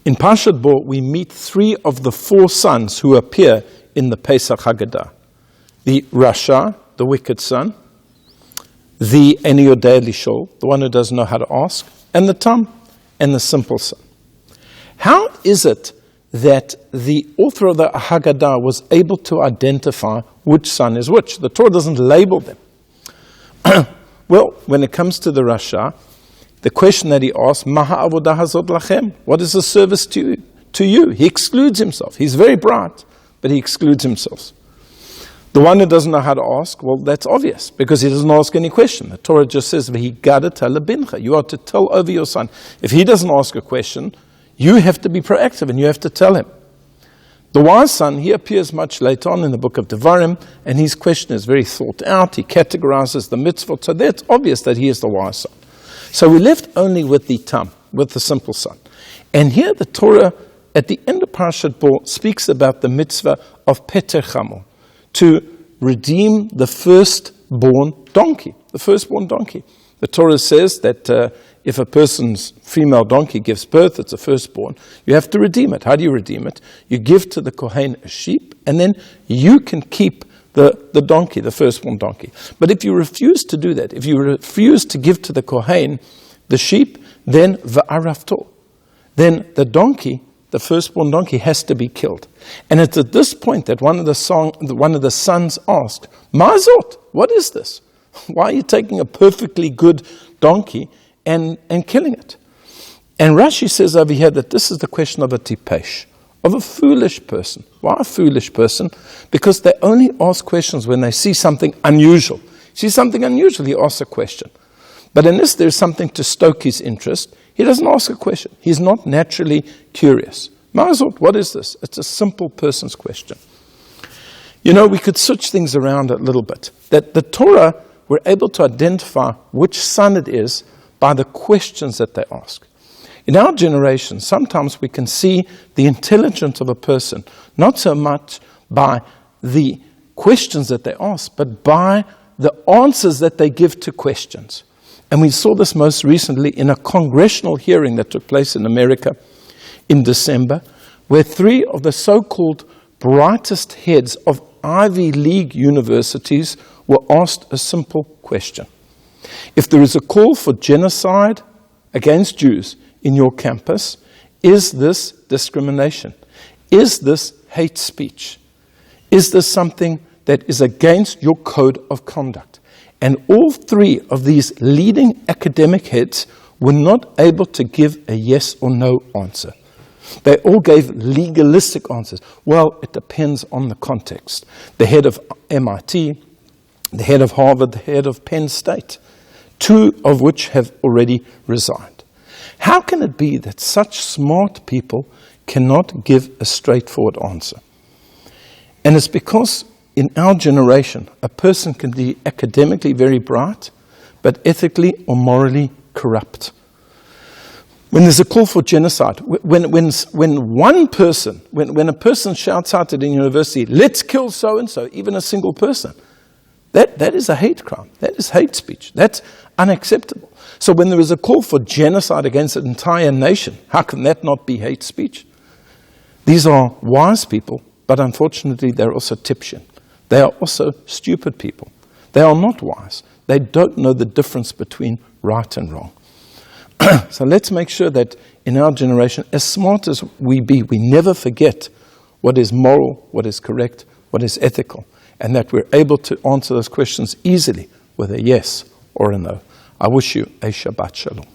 In Parshat Bo, we meet 3 of the 4 sons who appear in the Pesach Haggadah. The Rasha, the wicked son, the Eni Yodea Lishol, the one who doesn't know how to ask, and the Tam, and the simple son. How is it that the author of the Haggadah was able to identify which son is which? The Torah doesn't label them. Well, when it comes to the Rasha, the question that he asks, Maha avodah hazot lachem? What is the service to you? He excludes himself. He's very bright, but he excludes himself. The one who doesn't know how to ask, well, that's obvious, because he doesn't ask any question. The Torah just says, V'higadata lebincha. You are to tell over your son. If he doesn't ask a question, you have to be proactive and you have to tell him. The wise son, he appears much later on in the book of Devarim, and his question is very thought out. He categorizes the mitzvot, so that's obvious that he is the wise son. So we're left only with the Tam, with the simple son. And here the Torah, at the end of Parashat Bo, speaks about the mitzvah of Peter Chamor, to redeem the firstborn donkey, The Torah says that if a person's female donkey gives birth, it's a firstborn, you have to redeem it. How do you redeem it? You give to the Kohen a sheep, and then you can keep the donkey, the firstborn donkey. But if you refuse to do that, if you refuse to give to the Kohen the sheep, then va'arafto, then the donkey, the firstborn donkey, has to be killed. And it's at this point that one of the sons asked, Ma'azot, what is this? Why are you taking a perfectly good donkey and killing it? And Rashi says over here that this is the question of a tipesh, of a foolish person. Why a foolish person? Because they only ask questions when they see something unusual. See something unusual, he asks a question. But unless there's something to stoke his interest, he doesn't ask a question. He's not naturally curious. Ma'azot, what is this? It's a simple person's question. You know, we could switch things around a little bit. That the Torah, we're able to identify which son it is by the questions that they ask. In our generation, sometimes we can see the intelligence of a person, not so much by the questions that they ask, but by the answers that they give to questions. And we saw this most recently in a congressional hearing that took place in America in December, where 3 of the so-called brightest heads of Ivy League universities were asked a simple question. If there is a call for genocide against Jews in your campus, is this discrimination? Is this hate speech? Is this something that is against your code of conduct? And all 3 of these leading academic heads were not able to give a yes or no answer. They all gave legalistic answers. Well, it depends on the context. The head of MIT, the head of Harvard, the head of Penn State, 2 of which have already resigned. How can it be that such smart people cannot give a straightforward answer? And it's because in our generation, a person can be academically very bright, but ethically or morally corrupt. When there's a call for genocide, when a person shouts out at a university, let's kill so-and-so, even a single person, that is a hate crime. That is hate speech. That's unacceptable. So when there is a call for genocide against an entire nation, how can that not be hate speech? These are wise people, but unfortunately they're also tipshin. They are also stupid people. They are not wise. They don't know the difference between right and wrong. So let's make sure that in our generation, as smart as we be, we never forget what is moral, what is correct, what is ethical, and that we're able to answer those questions easily with a yes or a no. I wish you a Shabbat Shalom.